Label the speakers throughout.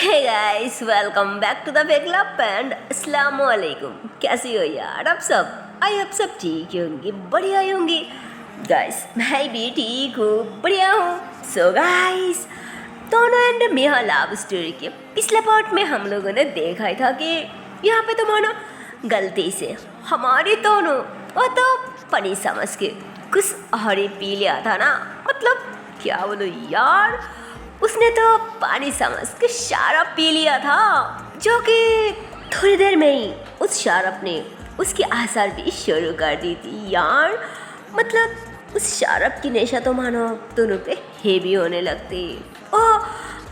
Speaker 1: Hey guys, welcome back to the fake club and अस्सलाम वालेकुम। कैसी हो यार आप सब? आई होप सब ठीक होंगे, बढ़िया होंगे। गाइस मैं भी ठीक हूँ, बढ़िया हूँ। सो गाइस, दोनों एंड मेहा लव स्टोरी के पिछले पार्ट में हम लोगों ने देखा ही था कि यहाँ पे तो मानो गलती से हमारे दोनों वो तो पानी समझ के कुछ और ही पी लिया था ना। मतलब क्या बोलो यार, उसने तो पानी समझ के शराब पी लिया था, जो कि थोड़ी देर में ही उस शराब ने उसकी आसार भी शुरू कर दी थी यार। मतलब उस शराब की नशा तो मानो दोनों पे हेवी होने लगती और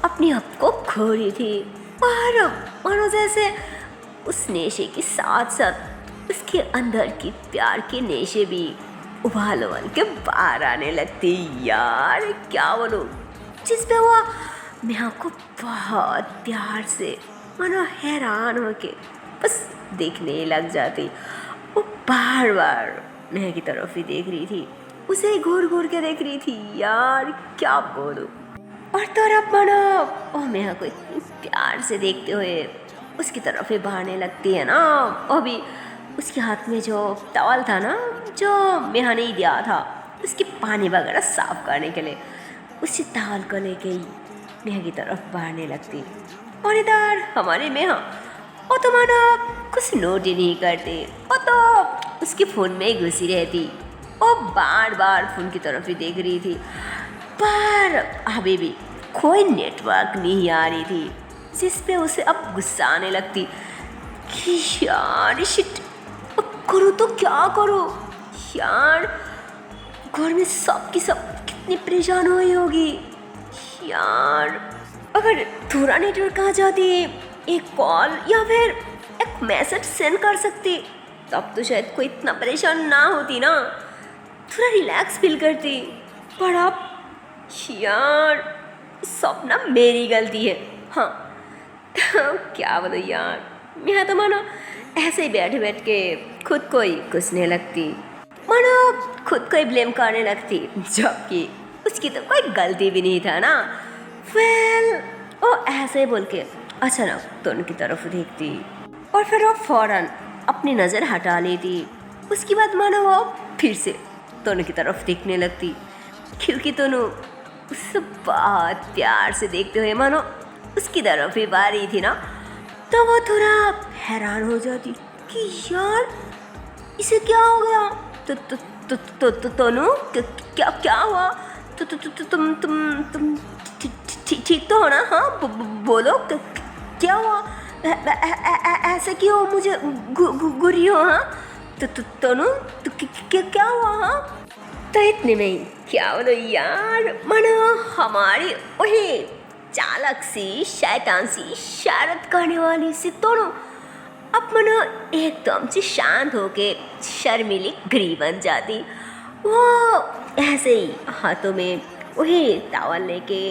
Speaker 1: अपनी आप को खो रही थी। और मानो जैसे उस नशे के साथ साथ उसके अंदर की प्यार के नशे भी उबाल उबाल के बाहर आने लगती यार। क्या बोलूं, जिस पे वो मेहा को बहुत प्यार से मानो हैरान होके बस देखने लग जाती। वो बार बार मेहा की तरफ ही देख रही थी, उसे घूर घूर के देख रही थी यार। क्या बोलूं। और तरफ मानो वो मेहा को इतनी प्यार से देखते हुए उसकी तरफ ही बहाने लगती है ना। और भी उसके हाथ में जो टॉवल था ना, जो मेहा ने दिया था उसकी पानी वगैरह साफ करने के लिए, उसी टॉवल को लेके ही मेहा की तरफ बहाने लगती। और इधर हमारी मेहा वो तो मानो कुछ नोट ही नहीं करती, वो तो उसके फ़ोन में ही घुसी रहती। वो बार बार फ़ोन की तरफ ही देख रही थी, पर अभी भी कोई नेटवर्क नहीं आ रही थी, जिस पे उसे अब गुस्सा आने लगती कि यार शिट, अब करूँ तो क्या करूँ यार। घर में सब की सब कितनी परेशान हुई होगी यार। अगर थोड़ा नेटवर्क आ जाती, एक कॉल या फिर एक मैसेज सेंड कर सकती, तब तो शायद कोई इतना परेशान ना होती ना, थोड़ा रिलैक्स फील करती। पर अब यार सब ना मेरी गलती है। हाँ क्या बोलो यार, मैं तो मानो ऐसे ही बैठ बैठ के खुद को ही कुसने लगती, मानो खुद को ही ब्लेम करने लगती, जबकि उसकी तो कोई गलती भी नहीं था ना। वो ऐसे ही बोल के अचानक दोनों की तरफ देखती और फिर वो फौरन अपनी नज़र हटा लेती। उसके बाद मानो वो फिर से दोनों की तरफ देखने लगती, क्योंकि दोनों उससे बहुत प्यार से देखते हुए मानो उसकी तरफ ही आ रही थी ना। तो वो थोड़ा हैरान हो जाती कि यार इसे क्या हो गया। तनु क्या क्या हुआ? तुम ठीक तो हो ना? हाँ बोलो, क्या हुआ? ऐसे क्यों मुझे गुरी हो? हाँ तनु क्या हुआ? हाँ तो इतने में ही क्या बोलो यार, मानो हमारी वही चालाक सी शैतान सी शरारत करने वाली सी दोनों अब मानो एकदम से शांत होके शर्मीली गरी बन जाती। वो ऐसे ही हाथों में वही टॉवल लेके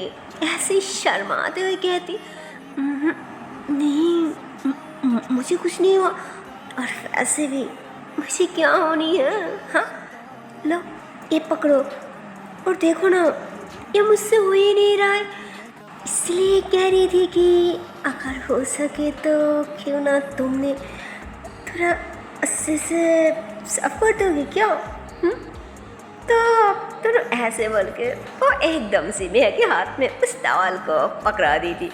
Speaker 1: ऐसे ही शर्माते हुए कहती, नहीं मुझे कुछ नहीं हुआ, और वैसे भी मुझे क्या होनी है। हाँ लो ये पकड़ो और देखो ना, ये मुझसे हो ही नहीं रहा है, इसलिए कह रही थी कि अगर हो सके तो क्यों ना तुमने थोड़ा अच्छे से साफ कर दोगे क्या? तो ऐसे बोल के वो एकदम से मेहा के हाथ में उस टॉवल को पकड़ा दी थी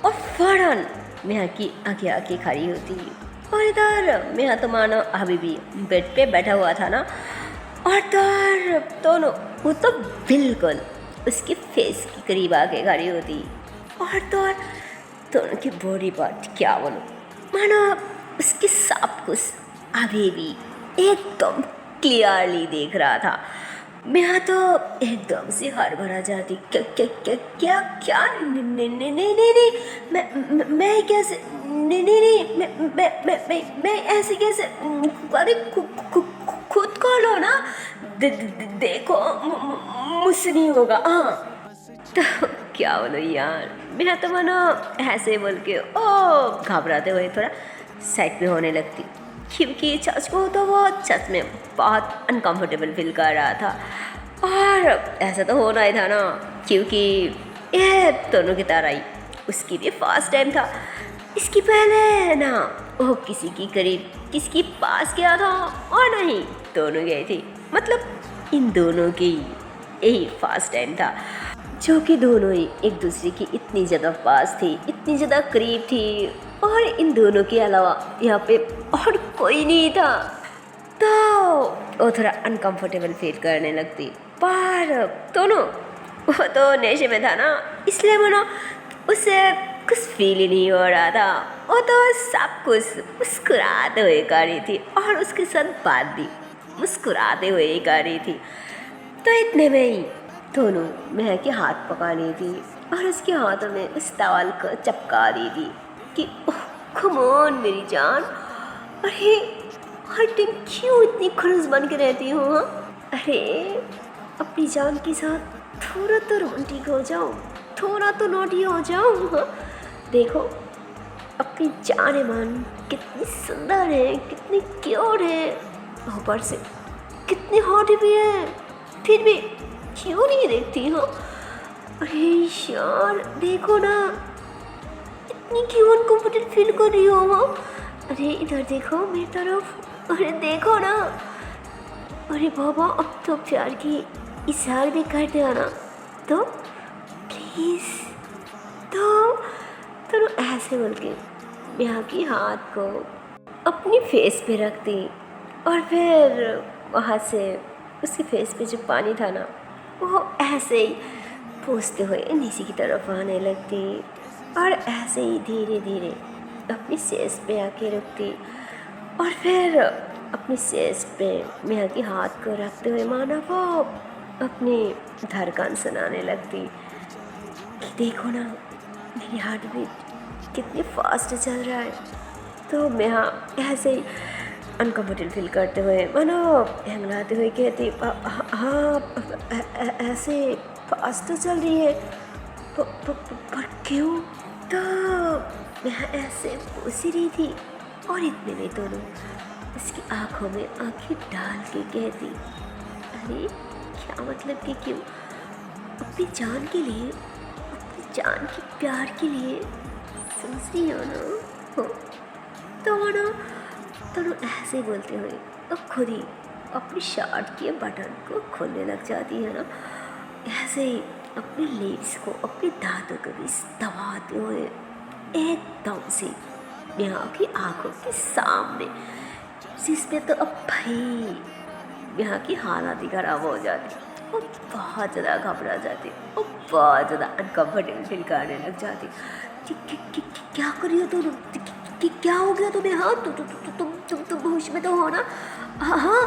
Speaker 1: और फौरन मेहा की आंखें आंखें खड़ी होती। और इधर मेहा तो मानो अभी भी बेड पे बैठा हुआ था ना, और इधर दोनों वो तो बिल्कुल उसके फेस के करीब आके खड़ी होती। और तो दोनों की बॉडी पार्ट क्या बोलो, मानो उसके सब कुछ अभी भी एकदम क्लियरली देख रहा था। मैं तो एकदम से हड़बड़ा जाती, क्या क्या क्या क्या क्या नहीं नहीं नहीं नहीं मैं कैसे, नहीं नहीं नहीं मैं ऐसे कैसे, अरे खुद को लो ना, देखो मुझसे नहीं होगा। हाँ तो क्या बोलो यार, मेरा तो मानो ऐसे बोल के ओ घबराते हुए थोड़ा साइड पे होने लगती, क्योंकि सच को तो वो सच में बहुत अनकंफर्टेबल फील कर रहा था। और ऐसा तो होना ही था ना, क्योंकि ये दोनों की तरह ही उसकी भी फर्स्ट टाइम था। इसकी पहले ना वो किसी की करीब किसी के पास गया था और नहीं दोनों गए थे। मतलब इन दोनों की यही फर्स्ट टाइम था, जो कि दोनों ही एक दूसरे की इतनी ज़्यादा पास थी, इतनी ज़्यादा करीब थी, और इन दोनों के अलावा यहाँ पे और कोई नहीं था। तो वो थोड़ा अनकंफर्टेबल फील करने लगती, पर दोनों वो तो नशे में था ना, इसलिए मानो उसे कुछ फील ही नहीं हो रहा था। वो तो सब कुछ मुस्कुराते हुए कर रही थी और उसके साथ बात भी मुस्कुराते हुए ही कर रही थी। तो इतने में ही दोनों महक के हाथ पकड़ ली थी और उसके हाथों में उस टॉवल को चपका दी थी कि ओह कम ऑन मेरी जान, अरे हर टाइम क्यों इतनी खड़ूस बन के रहती हो? हाँ, अरे अपनी जान के साथ थोड़ा तो रोमांटिक हो जाओ, थोड़ा तो नॉटी हो जाओ। हाँ, देखो अपनी जान मान कितनी सुंदर है, कितनी क्यूट है, ऊपर से कितनी हॉट भी है, फिर भी क्यों नहीं देखती हो? अरे यार देखो ना, इतनी क्यों अनकंफर्टेबल फील कर रही हो? हाँ, अरे इधर देखो मेरी तरफ, अरे देखो ना, अरे बाबा अब तो प्यार की इशार भी कर दो ना, तो प्लीज़। तो ऐसे बोल के नेहा की हाथ को अपनी फेस पे रख दी और फिर वहाँ से उसके फेस पे जो पानी था ना, वो ऐसे ही पूछते हुए नीचे की तरफ आने लगती और ऐसे ही धीरे धीरे अपनी सेज पे आके रुकती और फिर अपनी सेज पे नेहा के हाथ को रखते हुए माना वो अपनी धड़कन सुनाने लगती कि देखो ना मेरी हार्ट बीट कितनी फास्ट चल रहा है। तो नेहा ऐसे ही अनकम्फर्टेबल फील करते हुए मानो हिंगलाते हुए कहती हाँ ऐसे फास्ट तो चल रही है, पर क्यों? तो नेहा ऐसे पूछ ही रही थी और इतने में दोनों उसकी आंखों में आंखें डाल के कहती अरे क्या मतलब कि क्यों? अपनी जान के लिए, अपनी जान के प्यार के लिए समझ रही हो ना? हो तो दोनों ऐसे बोलते हुए अब खुद ही अपनी शर्ट के बटन को खोलने लग जाती है ना, ऐसे ही अपने लिप्स को अपने दांतों को भी दबाते हुए एकदम से नेहा की आंखों के सामने, जिसमें तो अब भाई नेहा की हालत ही खराब हो जाती, वो बहुत ज़्यादा घबरा जाती, वो बहुत ज़्यादा अनकम्फर्टेबल फील करने लग जाती। क्या कर रही हो तुम? क्या हो गया तुम्हें? हाँ तुम होश में तो हो ना? हाँ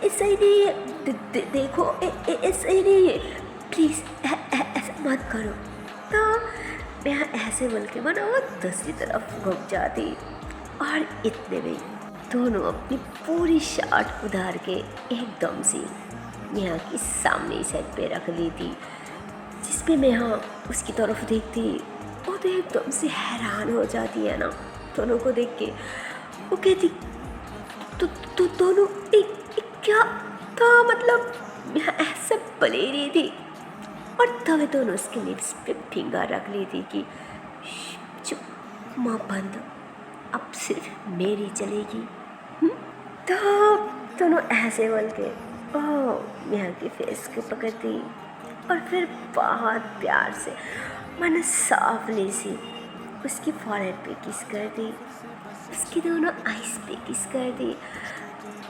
Speaker 1: ऐसा ही नहीं है, देखो ऐसा ही नहीं है, प्लीज़ ऐसा मत करो। तो मैं ऐसे बोल के माना वो दूसरी तरफ घूम जाती और इतने में दोनों अपनी पूरी शर्ट उतार के एकदम से नेहा की सामने साइड पे रख ली थी, जिसपे नेहा उसकी तरफ देखती वो तो एकदम से हैरान हो जाती है ना दोनों को देख के। वो कहती तो दोनों क्या था? मतलब नेहा ऐसे बले रही थी और तभी दोनों उसके लिप्स पे फिंगर रख ली थी कि चुप माँ बंद, अब सिर्फ मेरी चलेगी। तो दोनों ऐसे बोल के नेहा के फेस को पकड़ती और फिर बहुत प्यार से मैंने सॉफ्टली सी उसकी फॉरहेड पे किस कर दी, उसकी दोनों आइज पे किस कर दी,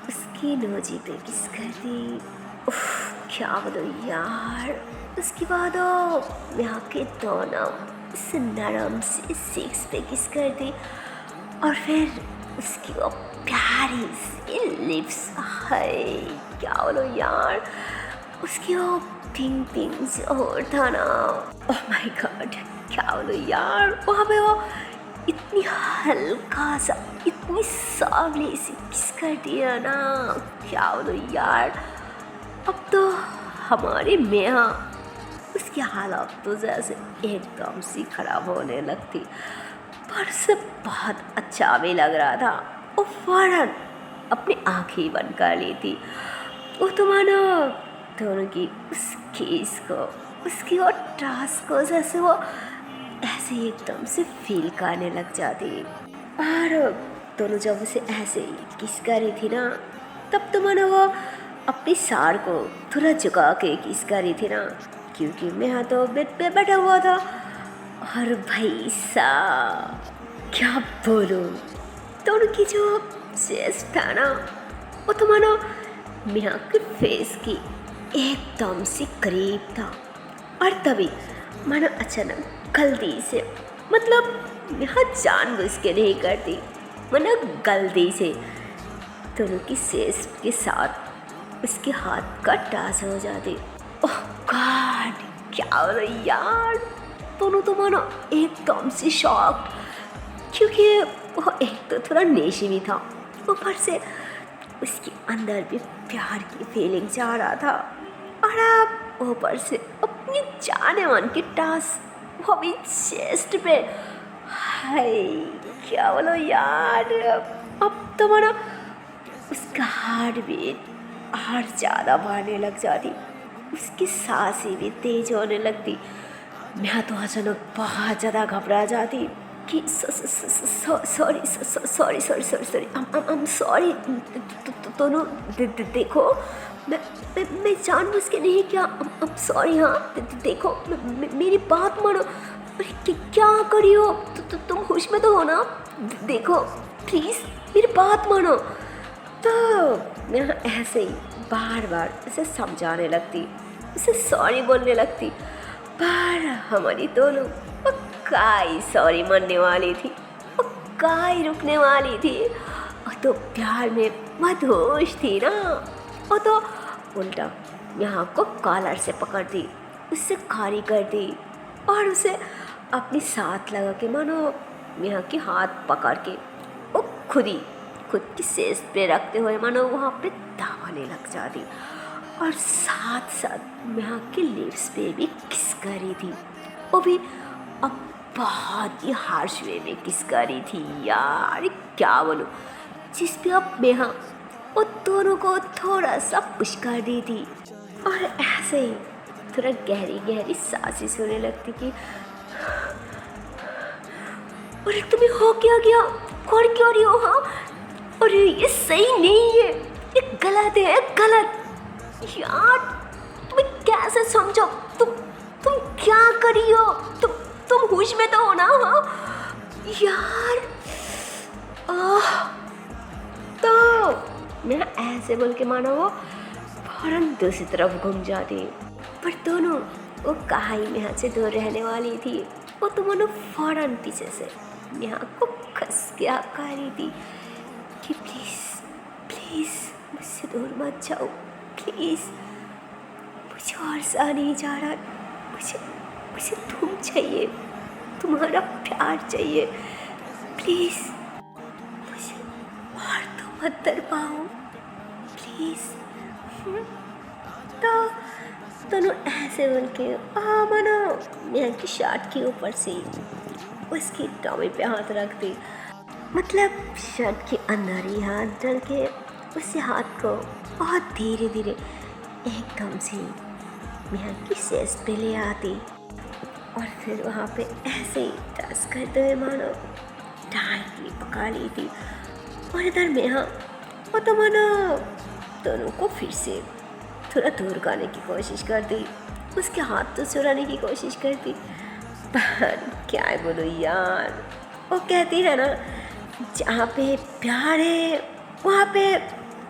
Speaker 1: उसकी नोजी पे किस कर दी। उफ क्या बोलो यार। उसके बाद नेहा के दोनों इस नरम से सिक्स पे किस कर दी और फिर उसकी वो प्यारी सी लिप्स, हाय क्या बोलो यार, उसकी वो पिंक पिंक से और था ना, ओह माय गॉड क्या बोलो यार, वहाँ पे वो इतनी हल्का सा इतनी सावली सी किस कर दिया ना, क्या बोलो यार। अब तो हमारी नेहा उसकी हालत तो जैसे एकदम सी खराब होने लगती, पर से बहुत अच्छा भी लग रहा था। वो फौरन अपनी आँखें बंद कर ली थी। वो तो मानो दोनों की उस केस को, उसकी और टास्क को जैसे वो ऐसे एकदम से फील करने लग जाती। और दोनों जब उसे ऐसे ही किस कर रही थी ना, तब तो मानो वो अपनी सार को थोड़ा झुका के किस कर रही थी ना, क्योंकि मैं तो बेड पे बैठा हुआ था। और भाई साहब क्या बोलूं, दोनों की जो चेस्ट था ना, वो तो मानो मियाँ के फेस की एकदम से करीब था। और तभी मानो अचानक गलती से, मतलब मियाँ जानबूझ के नहीं करती, मतलब गलती से दोनों की सेस के साथ उसके हाथ का टच हो जाती। ओह गॉड, क्या हो रहा है यार। दोनों तो मानो एकदम से शॉक, क्योंकि वो एक तो थोड़ा नेशी भी था, ऊपर से उसके अंदर भी प्यार की फीलिंग जा रहा था। और अब ऊपर से अपनी जाने मन की टास, वो भी चेस्ट पे। हाय क्या बोलो यार। अब तो मानो उसका हार्ट बीट और ज़्यादा बढ़ने लग जाती, उसकी सांसें भी तेज होने लगती। मैं तो अचानक बहुत ज़्यादा घबरा जाती कि sorry sorry sorry sorry sorry I'm sorry. दोनों देखो, मैं जानबूझ के नहीं किया, I'm सॉरी। हाँ देखो, मेरी बात मानो। अरे क्या करी हो तुम होश में तो हो ना, देखो प्लीज़ मेरी बात मानो। तो मैं ऐसे ही बार बार उसे समझाने लगती, उसे सॉरी बोलने लगती, पर हमारी दोनों वो काई सॉरी मानने वाली थी, वो काई रुकने वाली थी। वो तो प्यार में मदहोश थी ना। वो तो उल्टा यहाँ को कॉलर से पकड़ती, उससे खारी करती और उसे अपनी साथ लगा के मानो यहाँ के हाथ पकड़ के वो खुद की सेज पे रखते हुए मानो वहाँ पे दबाने लग जाती। और साथ साथ यहाँ के लिप्स पे भी किस कर रही थी, वो भी अब बहुत ही हार्श वे में किस कर रही थी यार, क्या बोलूं। जिस पे अब नेहा वो दोनों को थोड़ा सा पुश कर दी थी और ऐसे ही थोड़ा गहरी गहरी सांसें सोने लगती कि अरे तुम्हें हो क्या गया, कर क्यों रही हो। हाँ अरे ये सही नहीं है, ये गलत है, गलत यार। तुम्हें कैसे समझो, तुम क्या करी हो, तुम होश में तो हो ना। हाँ यार। तो मैं ऐसे बोल के मानो वो फौरन दूसरी तरफ घूम जाती, पर दोनों वो कहाई में हाथ से दूर रहने वाली थी। वो तो मानो फौरन पीछे से यहाँ को खस के हका रही थी कि प्लीज़ मुझसे दूर मत जाओ, प्लीज़ मुझे और सहा नहीं जा रहा, मुझे तुम चाहिए, तुम्हारा प्यार चाहिए, प्लीज़ मुझे और तो मत तड़पाओ प्लीज़। तो दोनों ऐसे बोल के मानो यहाँ की शर्ट के ऊपर से उसकी टॉमी पे हाथ रख दी, मतलब शर्ट के अंदर ही हाथ डाल के उस हाथ को बहुत धीरे धीरे एकदम से मियाँ की सेस पे ले आती और फिर वहाँ पे ऐसे ही टच करते हुए मानो टाइटली पका ली थी। और इधर मियाँ वो तो मानो दोनों को फिर से थोड़ा दूर करने की कोशिश करती, उसके हाथ तो चुराने की कोशिश करती, पर क्या बोलो यार। वो कहती है ना, जहाँ पे प्यार है वहाँ पे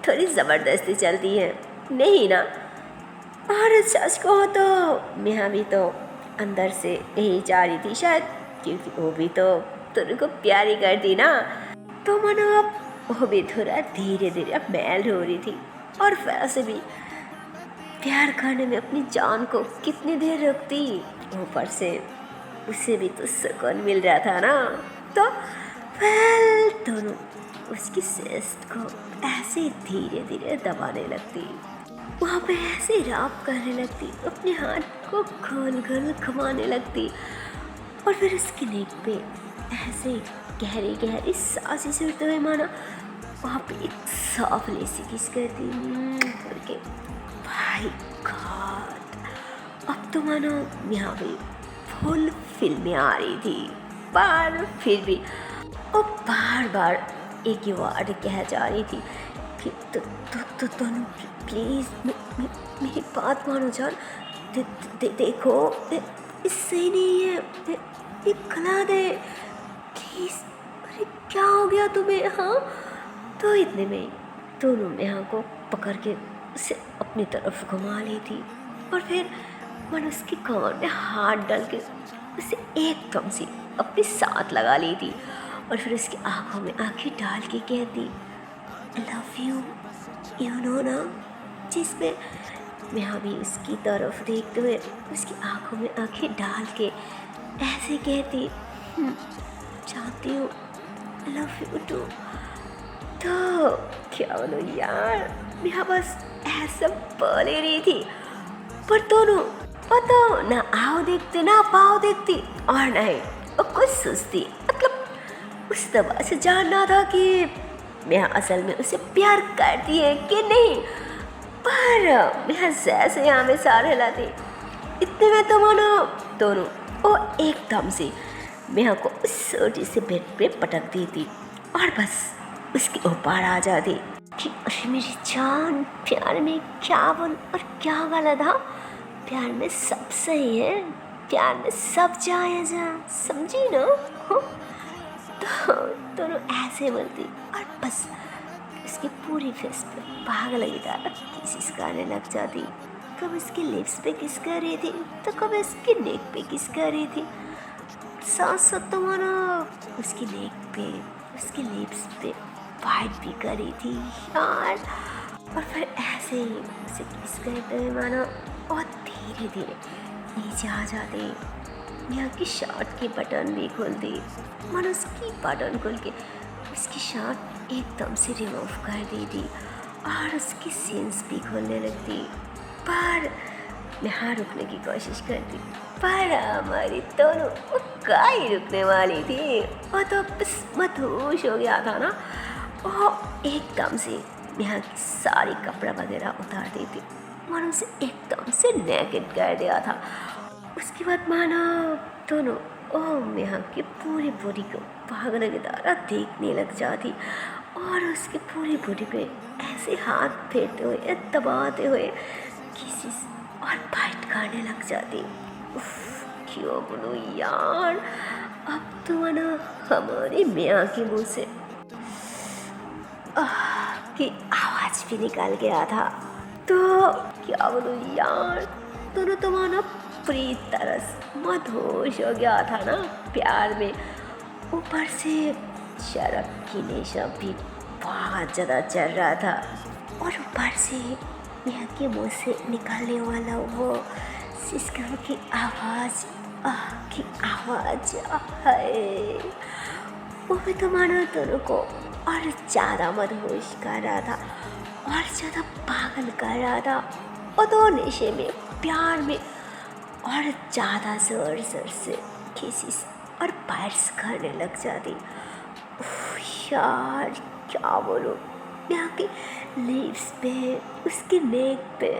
Speaker 1: थोड़ी ज़बरदस्ती चलती है, नहीं ना। और सच कहो तो मियाँ भी तो अंदर से यही चाह रही थी शायद, क्योंकि वो भी तो तेरे को प्यार ही करती ना। तो मानो अब वो भी थोड़ा धीरे धीरे अब मैल हो रही थी, और वैसे भी प्यार करने में अपनी जान को कितनी देर रखती, ऊपर से उसे भी तो सुकून मिल रहा था ना। तो दोनों उसकी सेस्ट को ऐसे धीरे धीरे दबाने लगती, वहाँ पे ऐसे राप करने लगती, अपने हाथ को गोल गोल घुमाने लगती, और फिर उसकी नेक पे ऐसे गहरी गहरी सांसें छोड़ते हुए माना वहाँ पे एक सॉफ्टली सी किस करती करके। भाई गॉड, अब तो मानो यहाँ पे फुल फिल्में आ रही थी, पर फिर भी वो बार बार एक ही वर्ड कह जा रही थी कि तुम प्लीज़ मेरी बात मानो जान। देखो इससे नहीं है, ये खिला दे प्लीज़। अरे क्या हो गया तुम्हें? हाँ, तो इतने में दोनों नेहा को पकड़ के उसे अपनी तरफ घुमा ली थी और फिर मन उसकी कमर में हाथ डाल के उसे एकदम से अपने साथ लगा ली थी और फिर उसकी आंखों में आंखें डाल के कहती I love you, you know ना। जिसमें नेहा भी उसकी तरफ देखते हुए उसकी आंखों में आंखें डाल के ऐसे कहती चाहती हूँ, आई लव यू टू। तो क्या बोलो यार, नेहा बस ऐसा बोल ही रही थी पर दोनों पता ना आओ देखते ना पाओ देखती और नहीं वो कुछ सोचती। मतलब उस दवा से जानना था कि नेहा असल में उसे प्यार करती है कि नहीं, पर नेहा जैसे यहाँ में सारे हिलाती इतने में तो मानो दोनों वो एकदम से नेहा को उस छोटी से बेड पे पटक दी थी और बस उसके ऊपर आ जाती कि अरे मेरी जान, प्यार में क्या बोल और क्या गलत। हाँ, प्यार में सब सही है, प्यार में सब जायज़ है, समझी ना? तो दोनों ऐसे बोलती और बस उसकी पूरी फेस पे पागल की तरह किसिस करने लग जाती। कब उसके लिप्स पे किस कर रही थी तो कब उसके नेक पे किस कर रही थी, साथ साथ तुम्हारा उसकी नेक पे उसके लिप्स पे फाइट भी कर रही थी यार। और फिर ऐसे ही उसे किस करते हुए मानो और धीरे धीरे नीचे आ जाते, नेहा की शर्ट की बटन भी खोल दी। मानो उसकी बटन खोल के उसकी शर्ट एकदम से रिमूव कर दी थी और उसकी सीन्स भी खोलने लगती। पर नेहा रुकने की कोशिश करती पर हमारी दोनों वो काई रुकने वाली थी। वो तो बस मदहोश हो गया था ना, वो एकदम से नेहा की सारी कपड़ा वगैरह उतार दी थी और उसे एकदम से नेकेड कर दिया था। उसके बाद माना दोनों नेहा की पूरी बॉडी को पागल की तरह देखने लग जाती और उसकी पूरी बॉडी पे ऐसे हाथ फेरते हुए दबाते हुए किसी और फाइट करने लग जाती। क्यों बोलो यार, अब तो ना हमारी मियाँ के मुँह से की आवाज़ भी निकल गया था। तो क्या बोलूँ यार, दोनों तो मानो पूरी तरह से मदहोश हो गया था ना प्यार में। ऊपर से शराब की नशा भी बहुत ज़्यादा चल रहा था और ऊपर से नेहा के मुँह से निकलने वाला वो सिसकन की आवाज़ की आवाज़ है, वो भी तो मानो दोनों को और ज़्यादा मदहोश कर रहा था और ज़्यादा पागल कर रहा था। और दो नशे में प्यार में और ज़्यादा जोर जोर से किसिस और बाइट्स करने लग जाती। यार क्या बोलूँ, यहाँ के लिप्स पे उसके नेक पे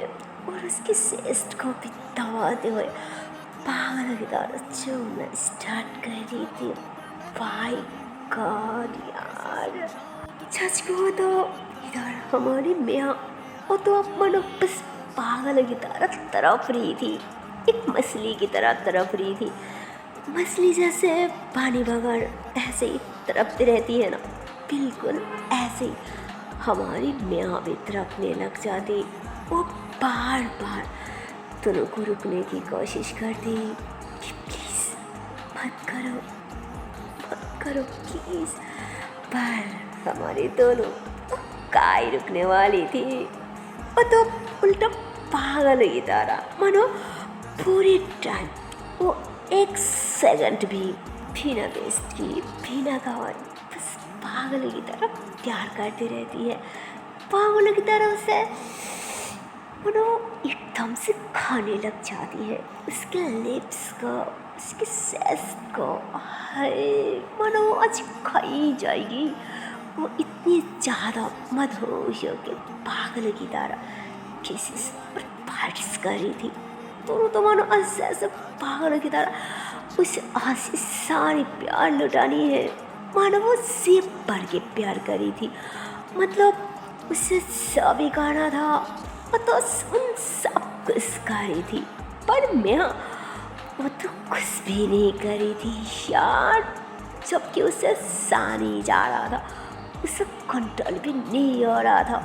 Speaker 1: और उसकी चेस्ट को भी दबाते हुए पागल की तरह चूमना स्टार्ट कर दी थी। भाई गॉड यार, सच को तो इधर हमारी मियाँ वो तो अब मनो बस पागल की तरह तड़प रही थी, एक मछली की तरह तड़प रही थी। मछली जैसे पानी बगैर ऐसे ही तड़पती रहती है ना, बिल्कुल ऐसे ही हमारी मियाँ भी तड़पने लग जाती। वो बार बार दोनों को रुकने की कोशिश करती कि प्लीज़ मत करो प्लीज़, पर हमारी दोनों काई रुकने वाली थी। वो तो उल्टा पागल की तरह मानो पूरी टाइम वो एक सेकंड भी बिना वेस्ट की बिना गवाए बस पागल की तरह प्यार करती रहती है। पागल की तरह उसे मानो एकदम से खाने लग जाती है, उसके लिप्स को उसके चेस्ट को है मानो आज खाई जाएगी। वो इतनी ज़्यादा मदहोश हो के पागल की तरह किसिस और बाइट्स कर रही थी। दोनों तो मानो ऐसे पागल की तरह उस आस सारी प्यार लुटानी है, मानो वो जेब भर के प्यार करी थी। मतलब उसे सभी गाना था, वो तो उन सब कुछ करी थी, पर मैं वो तो कुछ भी नहीं करी थी यार। जबकि उसे सा नहीं जा रहा था, उसे कंट्रोल भी नहीं हो रहा था,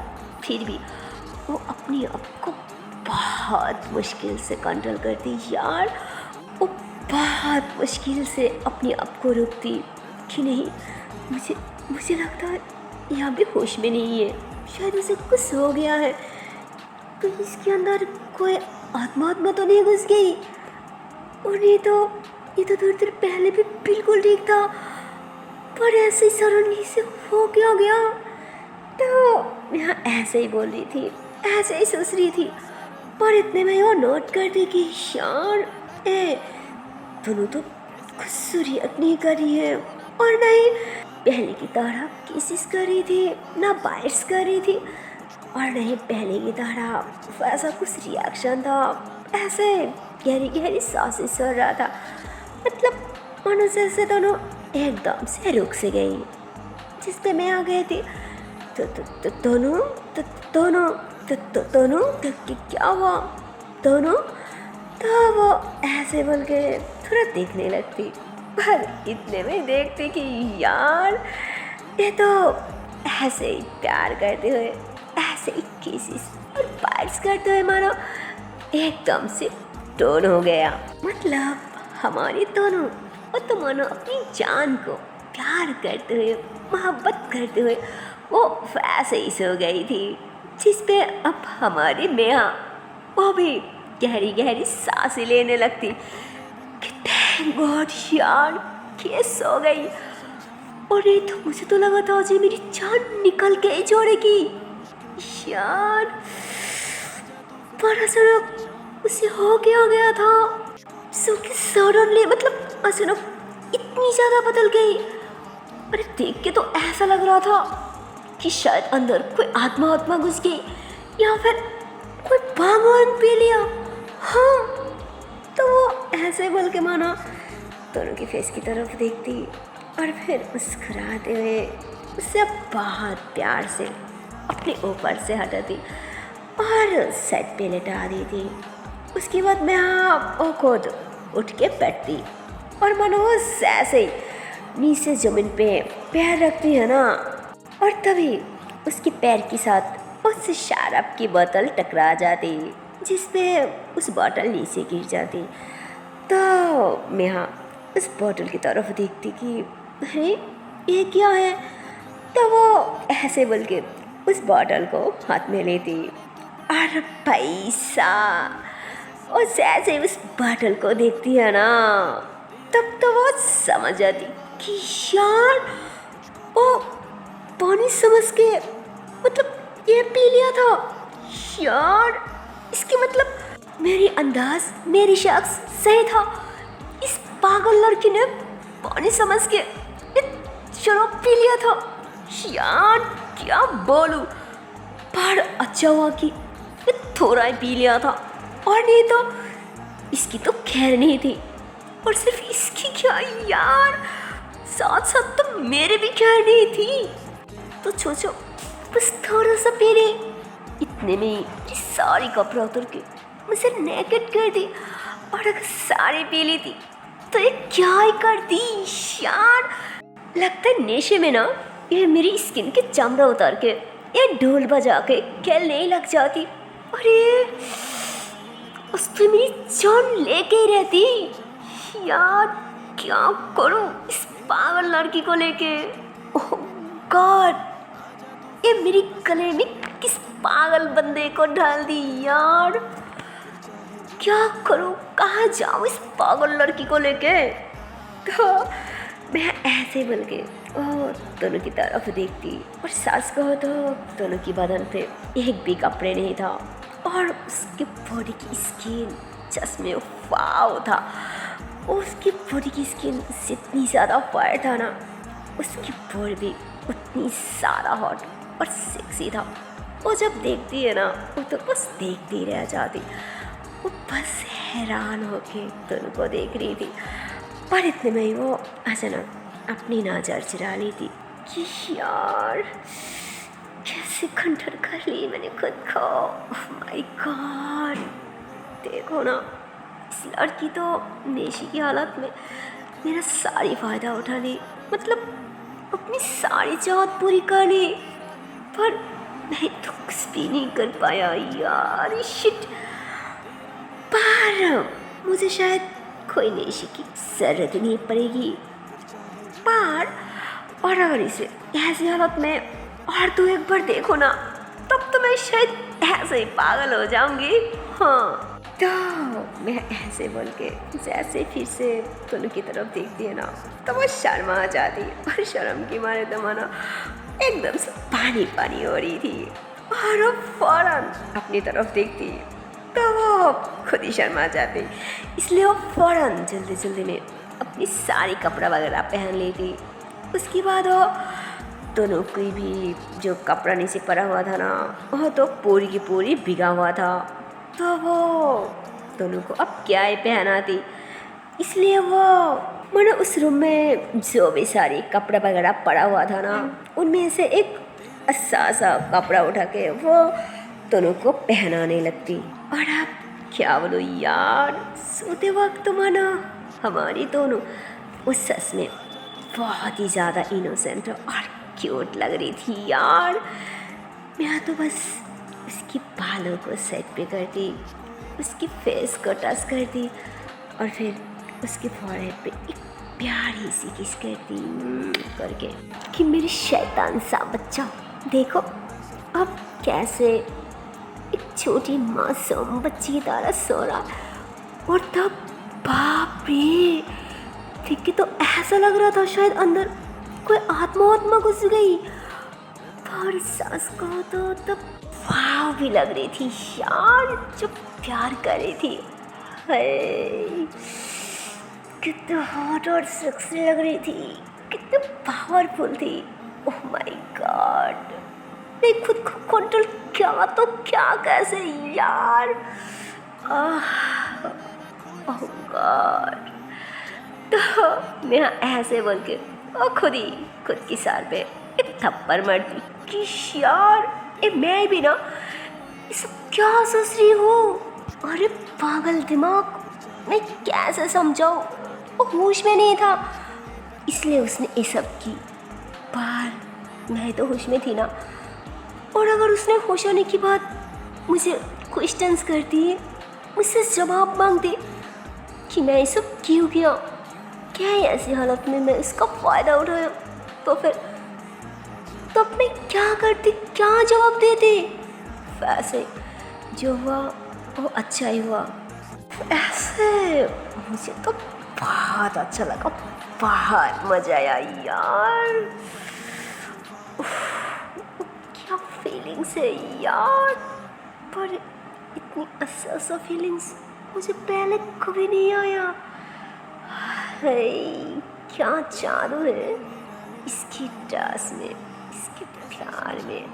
Speaker 1: फिर भी वो अपनी आप को बहुत मुश्किल से कंट्रोल करती यार। वो बहुत मुश्किल से अपने आप को रोकती कि नहीं, मुझे मुझे लगता है यहाँ भी होश में नहीं है, शायद उसे कुछ हो गया है। तो इसके अंदर कोई आत्मा तो नहीं घुस गई? और ये तो थोड़ी देर पहले भी बिल्कुल ठीक था, पर ऐसे सडनली से हो क्या गया? तो मैं ऐसे ही बोल रही थी, ऐसे ही सोच रही थी, पर इतने में वो नोट कर दी कि यार दोनों तो कुछ रिएक्ट नहीं कर रही है, और नहीं पहले की तरह किसिस कर रही थी, ना बाइट्स कर रही थी, और नहीं पहले की तरह वैसा कुछ रिएक्शन था। ऐसे गहरी गहरी सांसें चल रहा था, मतलब मनुष्य से दोनों एकदम से रुक से गई, जिस पे मैं आ गई थी। दोनों क्या हुआ? दोनों तो वो ऐसे बोल के थोड़ा देखने लगती, पर इतने में देखती कि यार ये तो ऐसे ही प्यार करते हुए, ऐसे ही किसिस और बाइट्स करते हुए मानो एकदम से टोन हो गया। मतलब हमारे दोनों वो तो मानो अपनी जान को प्यार करते हुए, मोहब्बत करते हुए वो वैसे ही सो गई थी, जिस पे अब हमारी मियाँ वो भी गहरी गहरी सांसें लेने लगती कि थैंक गॉड यार ये सो गई। और ये तो मुझे तो लगा था जी मेरी जान निकल के ही छोड़ेगी यार, पर अचानक उसे हो गया था। सडनली मतलब अचानक इतनी ज़्यादा बदल गई। अरे देख के तो ऐसा लग रहा था कि शायद अंदर कोई आत्मा घुस गई, या फिर कोई भगवान पी लिया। हाँ, तो वो ऐसे बोल के माना दोनों की फेस की तरफ देखती और फिर मुस्कुराते हुए उससे बहुत प्यार से अपने ऊपर से हटाती और सेट पे लेटा दी थी। उसके बाद मैं वो खुद उठ के बैठती और मानो वो ऐसे ही नीचे ज़मीन पे पैर रखती है ना, और तभी उसके पैर के साथ उस शराब की बोतल टकरा जाती, जिसपे उस बोतल नीचे गिर जाती। तो मैं उस बोतल की तरफ देखती कि अरे ये क्या है। तो वो ऐसे बोल के उस बोतल को हाथ में लेती और पैसा उस ऐसे उस बोतल को देखती है ना, तब तो वो समझ जाती कि यार वो पानी समझ के मतलब ये पी लिया था यार। इसकी मतलब मेरी अंदाज, मेरी शख्स सही था। इस पागल लड़की ने पानी समझ के शराब पी लिया था यार, क्या बोलूं। पर अच्छा हुआ कि थोड़ा ही पी लिया था, और नहीं तो इसकी तो खैर नहीं थी। और सिर्फ इसकी क्या यार, साथ साथ तो मेरे भी खैर नहीं थी। तो सोचो बस थोड़ा सा पी ले, इतने में ही सारी कपड़ा उतर के मुझे नेकेट कर दी। और अगर सारी पी ली थी तो ये क्या ही करती यार। लगता है नेशे में ना ये मेरी स्किन के चमड़ा उतार के ये ढोल बजा के खेलने ही लग जाती। अरे उस पे मेरी जान लेके ही रहती यार। क्या करूं इस पागल लड़की को लेके। ओह गॉड, ये मेरी गले में किस पागल बंदे को डाल दी यार। क्या करूं, कहाँ जाऊं इस पागल लड़की को लेके। तो मैं ऐसे बोल के दोनों की तरफ देखती, और सास कहो तो दोनों की बदन पे एक भी कपड़े नहीं था, और उसकी बॉडी की स्किन चश्मे वाव था। उसकी बॉडी की स्किन जितनी ज़्यादा फायर था ना, उसकी बॉडी भी उतनी ज़्यादा हॉट और सेक्सी था। वो जब देखती है ना, वो तो बस देखती रह जाती। वो बस हैरान होके दोनों को देख रही थी। पर इतने में ही वो अचानक अपनी नजर चुरा ली थी कि यार कैसे खंडर कर ली मैंने खुद को। ओह माय गॉड, देखो ना, इस लड़की तो नेशी की हालत में मेरा सारी फ़ायदा उठा ली, मतलब अपनी सारी चाहत पूरी कर ली, पर मैं तो कुछ भी नहीं कर पाया यार, शिट। पर मुझे शायद कोई नेशी की ज़रूरत ही नहीं पड़ेगी, पर और अगर इसे ऐसी हालत में और तो एक बार देखो ना, तब तो मैं शायद ऐसे ही पागल हो जाऊंगी। हाँ, तो मैं ऐसे बोल के जैसे फिर से दोनों की तरफ देखती है ना, तो वो शर्मा जाती और शर्म की मारे तो माना एकदम से पानी पानी हो रही थी, और वो फौरन अपनी तरफ देखती तो वो खुद ही शर्मा जाती, इसलिए वो फौरन जल्दी जल्दी में अपनी सारी कपड़ा वगैरह पहन ली थी। उसके बाद वो दोनों कोई भी जो कपड़ा नीचे पड़ा हुआ था ना, वो तो पूरी की पूरी भीगा हुआ था, तो वो दोनों को अब क्या ही पहना थी, इसलिए वो मैंने उस रूम में जो भी सारी कपड़ा वगैरह पड़ा हुआ था ना, उनमें से एक अच्छा सा कपड़ा उठा के वो दोनों को पहनाने लगती। और अब क्या बोलो यार, सोते वक्त तो माना हमारी दोनों उस सच में बहुत ही ज़्यादा इनोसेंट और क्यूट लग रही थी यार। मैं तो बस उसकी बालों को सेट पे करती, उसकी फेस को टच करती, और फिर उसके फॉरहेड पे एक प्यारी सी किस करती करके कि मेरी शैतान सा बच्चा देखो अब कैसे एक छोटी मासूम बच्ची की तरह सो रहा। और तब बाप रे, देख के तो ऐसा लग रहा था शायद अंदर कोई आत्मा घुस गई, पर सास को तो तब वाव भी लग रही थी यार, जो प्यार कर रही थी। कितना हॉट और सेक्सी लग रही थी, कितनी पावरफुल थी। ओह माय गॉड, मैं खुद को कंट्रोल क्या तो क्या कैसे यार। ओह गॉड, तो मैं ऐसे बोल के और खुद की सार पे एक थप्पड़ मारती कि यार मैं भी ना ये सब क्या सोच रही हूँ। अरे पागल दिमाग, मैं कैसे समझाऊँ, वो होश में नहीं था इसलिए उसने ये सब की, पर मैं तो होश में थी ना। और अगर उसने होश होने के बाद मुझे क्वेश्चंस करती है, मुझसे जवाब मांगती कि मैं ये सब क्यों किया, क्या है ऐसी हालत में मैं इसका फ़ायदा उठाया, तो फिर तब मैं क्या करती, क्या जवाब देती। वैसे जो हुआ वो अच्छा ही हुआ। ऐसे मुझे तो बहुत अच्छा लगा, बहुत मज़ा आया यार। क्या फीलिंग्स है यार, पर इतनी अच्छा फीलिंग्स मुझे पहले कभी नहीं आया। है क्या जादू है इसकी डांस में, इसके प्यार में।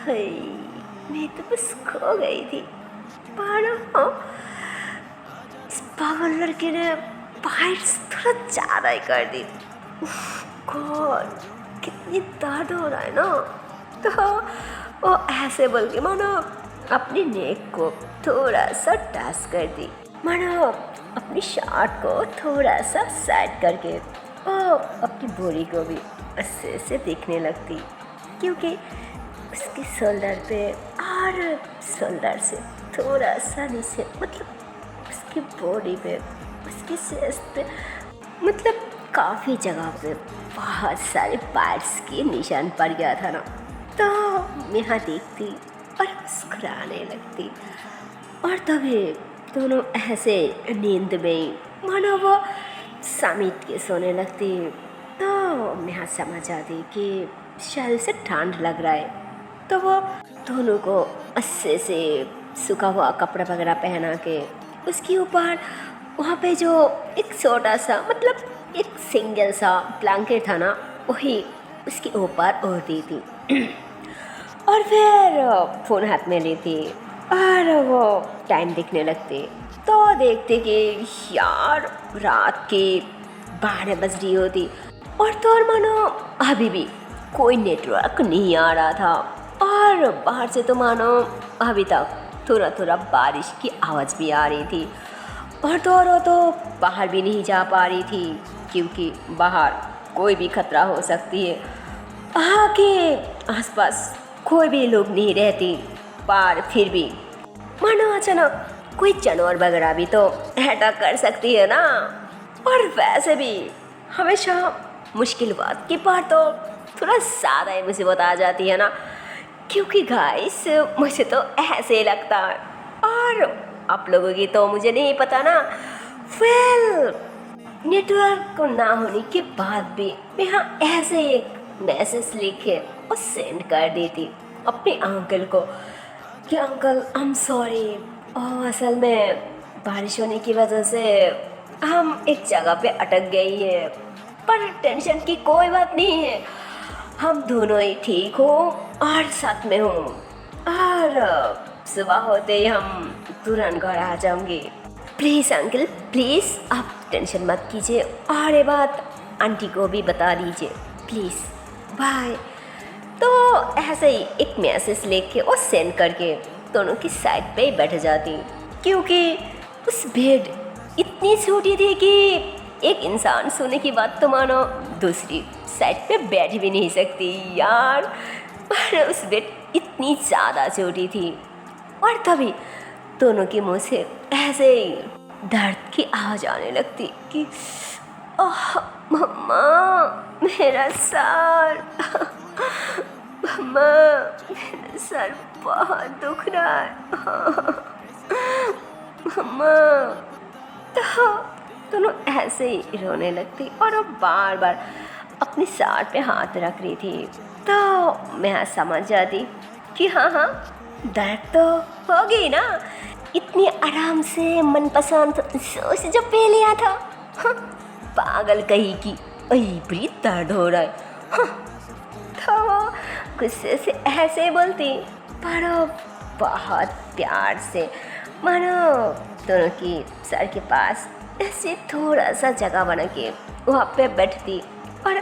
Speaker 1: है मैं तो बस खो गई थी, पर इस पागल लड़के ने बाइट्स थोड़ा ज़्यादा ही कर दी। गॉड, कितनी दर्द हो रहा है ना। तो वो ऐसे बोल के मानो अपनी नेक को थोड़ा सा टच कर दी, मानो अपनी शर्ट को थोड़ा सा साइड करके और अपनी बॉडी को भी अच्छे से दिखने लगती, क्योंकि उसके शोल्डर पे और शोल्डर से थोड़ा सा नीचे, मतलब उसकी बॉडी पे, उसके चेस्ट पे, मतलब काफ़ी जगह पे बहुत सारे पार्ट्स के निशान पड़ गया था ना। तो मैं यहाँ देखती और मुस्कुराने लगती, और तभी दोनों ऐसे नींद में मानो वो समेट के सोने लगती। तो मैं यहाँ समझ आती कि शायद उसे ठंड लग रहा है, तो वो दोनों को अच्छे से सूखा हुआ कपड़ा वगैरह पहना के उसके ऊपर वहाँ पे जो एक छोटा सा, मतलब एक सिंगल सा ब्लैंकेट था ना, वही उसके ऊपर ओढ़ दी थी। और फिर फ़ोन हाथ में ली थी और वो टाइम देखने लगती। तो देखते कि यार रात के 12 बज रही होती और तो और मानो अभी भी कोई नेटवर्क नहीं आ रहा था और बाहर से तो मानो अभी तक थोड़ा थोड़ा बारिश की आवाज़ भी आ रही थी और तो और वो तो बाहर भी नहीं जा पा रही थी क्योंकि बाहर कोई भी खतरा हो सकती है। वहाँ के आसपास कोई भी लोग नहीं रहते पर फिर भी मानो अचानक कोई जानवर वगैरह भी तो अटैक कर सकती है ना। और वैसे भी हमेशा मुश्किल बात की बात तो थोड़ा ज़्यादा ही मुसीबत आ जाती है ना, क्योंकि गाइस मुझे तो ऐसे ही लगता है और आप लोगों की तो मुझे नहीं पता ना। वेल नेटवर्क ना होने के बाद भी मैं यहाँ ऐसे एक मैसेज लिखे और सेंड कर देती अपने अंकल को कि अंकल आई एम सॉरी, असल में बारिश होने की वजह से हम एक जगह पे अटक गई है, पर टेंशन की कोई बात नहीं है, हम दोनों ही ठीक हो और साथ में हूँ और सुबह होते ही हम तुरंत घर आ जाऊंगे। प्लीज़ अंकल प्लीज़ आप टेंशन मत कीजिए और ये बात आंटी को भी बता दीजिए प्लीज़, बाय। तो ऐसे ही एक मैसेज लेके और सेंड करके दोनों की साइड पे ही बैठ जाती क्योंकि उस बेड इतनी छोटी थी कि एक इंसान सोने की बात तो मानो दूसरी साइड पे बैठ भी नहीं सकती यार। पर उस बेड इतनी ज़्यादा छोटी थी और तभी दोनों के मुंह से ऐसे ही दर्द की आवाज़ आने लगती कि ओह मम्मा मेरा सर, मम्मा मेरा सर बहुत दुख रहा है, मम्मा। तो दोनों ऐसे ही रोने लगती और वो बार बार अपनी सार पे हाथ रख रही थी। तो मैं समझ जाती कि हाँ हाँ दर्द तो होगी ना, इतनी आराम से मनपसंद सोच जो पी लिया था। हाँ, पागल कही कि अभी दर्द हो रहा है। हाँ, तो गुस्से से ऐसे बोलती पर बहुत प्यार से मानो दोनों की सर के पास ऐसे थोड़ा सा जगह बना के वहाँ पे बैठती और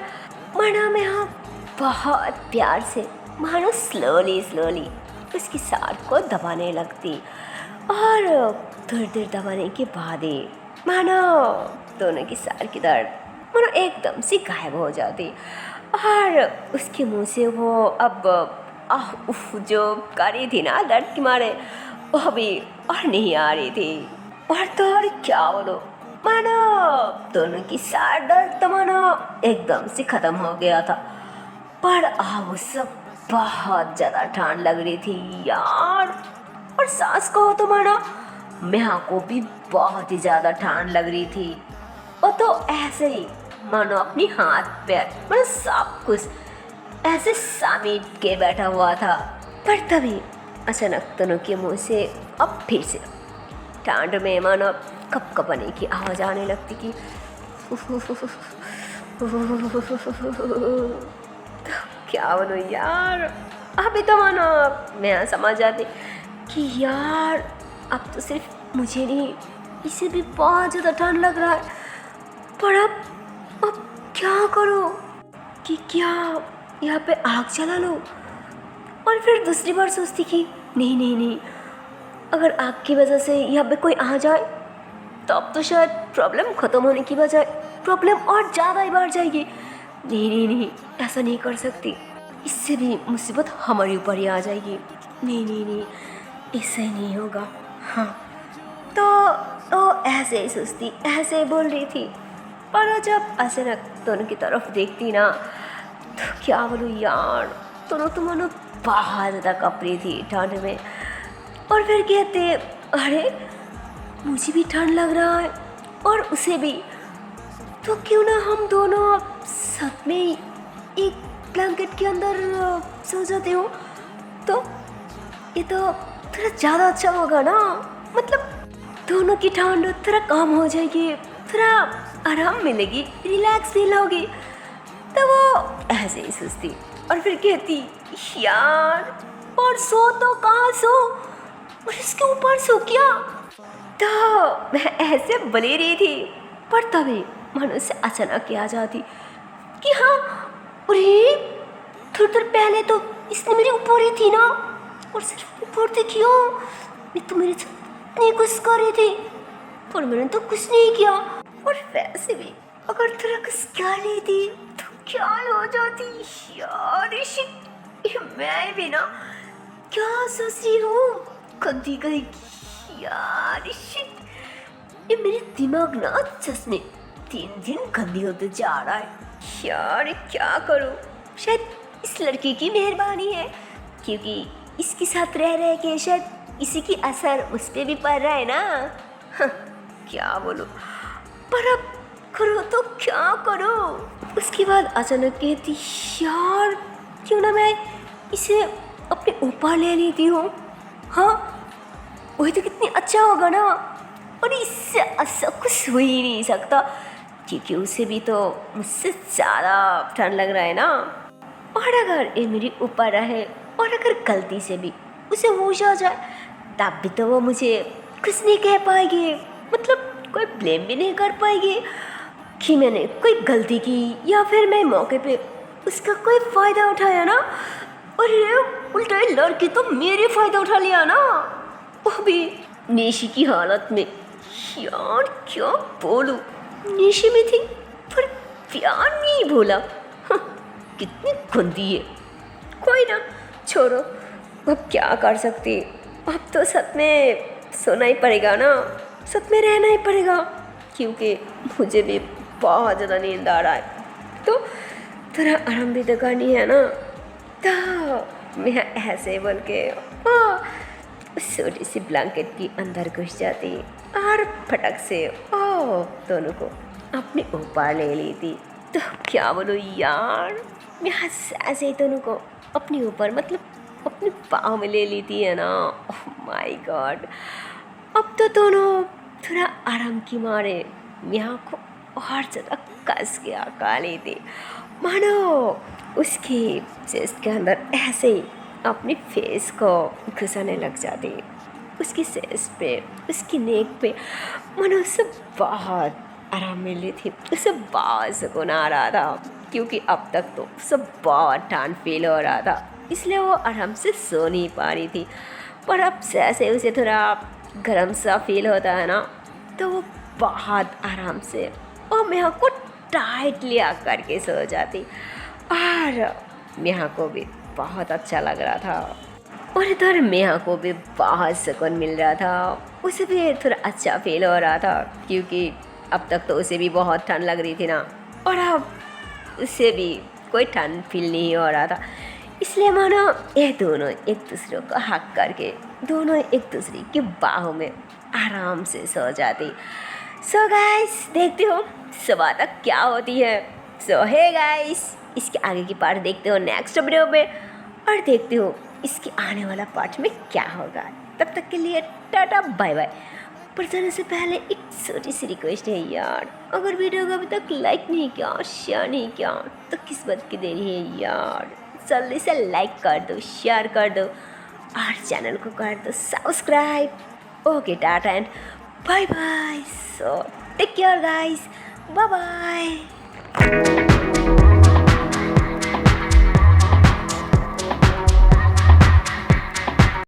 Speaker 1: मानो में हाँ बहुत प्यार से मानो स्लोली स्लोली उसकी सार को दबाने लगती और थोड़ी देर दबाने के बाद ही मानो दोनों की सार की दर्द मानो एकदम से गायब हो जाती और उसके मुंह से वो अब उफ जो कर रही थी ना दर्द के मारे वो भी और नहीं आ रही थी। और तो और क्या बोलो मानो दोनों की सार दर्द तो मानो एकदम से ख़त्म हो गया था। पर वो सब बहुत ज़्यादा ठंड लग रही थी यार। और सास को तो मानो मेहा को भी बहुत ही ज़्यादा ठंड लग रही थी। वो तो ऐसे ही मानो अपनी हाथ पैर मानो सब कुछ ऐसे समेट के बैठा हुआ था। पर तभी अचानक दोनों के मुंह से अब फिर से ठंड में मानो कपकपाने की आवाज़ आने लगती कि क्या बोलो यार। अभी तो मानो मैं समझ जाती कि यार अब तो सिर्फ मुझे नहीं इसे भी बहुत ज़्यादा ठंड लग रहा है। पर अब क्या करो कि क्या यहाँ पे आग जला लो। और फिर दूसरी बार सोचती कि नहीं अगर आग की वजह से यहाँ पे कोई आ जाए तो अब तो शायद प्रॉब्लम ख़त्म होने की बजाय प्रॉब्लम और ज़्यादा ही बढ़ जाएगी। नहीं ऐसा नहीं कर सकती, इससे भी मुसीबत हमारे ऊपर ही आ जाएगी। नहीं इससे नहीं होगा। हाँ तो ऐसे ही सोचती ऐसे ही बोल रही थी। पर जब अचानक दोनों की तरफ देखती ना तो क्या बोलूँ यार, दोनों तो मानो बहुत ज़्यादा कँप रही थी ठंड में। और फिर कहते अरे मुझे भी ठंड लग रहा है और उसे भी, तो क्यों ना हम दोनों साथ में एक ब्लैंकेट के अंदर सो जाते हो तो ये तो थोड़ा ज़्यादा अच्छा होगा ना। मतलब दोनों की ठंड थोड़ा कम हो जाएगी, थोड़ा आराम मिलेगी, रिलैक्स फील होगी। तो वो ऐसे ही सोचती और फिर कहती यार और सो तो कहाँ सो और इसके ऊपर सो क्या। तो मैं ऐसे बोली रही थी, पर तभी मन से अचानक आ जाती कि हाँ, अरे थोड़ी देर पहले तो इसने मेरे ऊपर ही थी ना, और सिर्फ ऊपर थी क्यों, मैं तो मेरे साथ इतनी कुछ कर रही थी पर मैंने तो कुछ नहीं किया। और वैसे भी अगर थोड़ा कुछ कर लेती तो क्या हो जाती यार। ये मैं भी ना क्या सोच रही हूँ, कभी कहीं यार शिट, ये मेरे दिमाग ना सच में दिन दिन गंदी होते जा रहा है यार। ये क्या करूँ, शायद इस लड़की की मेहरबानी है, क्योंकि इसके साथ रह रहे के शायद इसी की असर उस पर भी पड़ रहा है ना। क्या बोलूँ, पर अब करो तो क्या करो। उसके बाद अचानक कहती यार क्यों ना मैं इसे अपने ऊपर ले लेती हूँ। हाँ वही तो कितनी अच्छा होगा ना, और इससे अच्छा कुछ हो ही नहीं सकता, क्योंकि उसे भी तो मुझसे ज़्यादा ठंड लग रहा है ना। और अगर ये मेरे ऊपर रहे और अगर गलती से भी उसे होश आ जाए तब भी तो वो मुझे कुछ नहीं कह पाएगी, मतलब कोई ब्लेम भी नहीं कर पाएगी कि मैंने कोई गलती की या फिर मैं मौके पे उसका कोई फ़ायदा उठाया ना। और ये उल्टा लड़की तो मेरे फ़ायदा उठा लिया ना, वो भी नेशी की हालत में। यार क्या बोलूं, नेशी में थी पर प्यार नहीं भूला। कितनी गंदी है। कोई ना छोड़ो, अब क्या कर सकती, अब तो सच में सोना ही पड़ेगा ना, सच में रहना ही पड़ेगा, क्योंकि मुझे भी बहुत ज़्यादा नींद आ रहा है। तो थोड़ा आराम भी तो करनी है ना। तो मैं ऐसे बोल के उस छोटी सी ब्लैंकेट के अंदर घुस जाती और फटक से दोनों को अपने ऊपर ले ली थी। तो क्या बोलूँ यार, मैं ऐसे ही दोनों को अपने ऊपर मतलब अपने पाँव में ले ली थी है ना। ओह माय गॉड, अब तो दोनों थोड़ा आराम की मारे यहाँ को और ज़्यादा कस के आका लेते, मानो उसकी चेस्ट के अंदर ऐसे ही अपने फेस को घुसाने लग जाती, उसकी चेस्ट पे, उसकी नेक पे, मानो उसे बहुत आराम मिल रही थी, उसे बहुत सुकून आ रहा था, क्योंकि अब तक तो सब बहुत ठंड फील हो रहा था, इसलिए वो आराम से सो नहीं पा रही थी। पर अब जैसे उसे थोड़ा गर्म सा फील होता है ना, तो वो बहुत आराम से और मेहा को टाइट लिया करके सो जाती, और मेहा को भी बहुत अच्छा लग रहा था, और इधर मेहा को भी बहुत सुकून मिल रहा था, उसे भी थोड़ा अच्छा फील हो रहा था, क्योंकि अब तक तो उसे भी बहुत ठंड लग रही थी ना, और अब उसे भी कोई ठंड फील नहीं हो रहा था। इसलिए मानो ये दोनों एक दूसरे को हक करके दोनों एक दूसरे की बाहों में आराम से सो जाती। सो गाइस देखते हो सुबह तक क्या होती है। सो हे गाइस, इसके आगे की पार्ट देखते हो नेक्स्ट वीडियो में, और देखते हो इसके आने वाला पार्ट में क्या होगा। तब तक के लिए टाटा बाय बाय। पर जाने से पहले एक छोटी सी रिक्वेस्ट है यार, अगर वीडियो को अभी तक लाइक नहीं किया, शेयर नहीं किया, तो किस बात की देरी है यार, जल्दी से लाइक कर दो, शेयर कर दो, और चैनल को कर दो subscribe. Okay tata and bye bye. So take care guys, bye bye.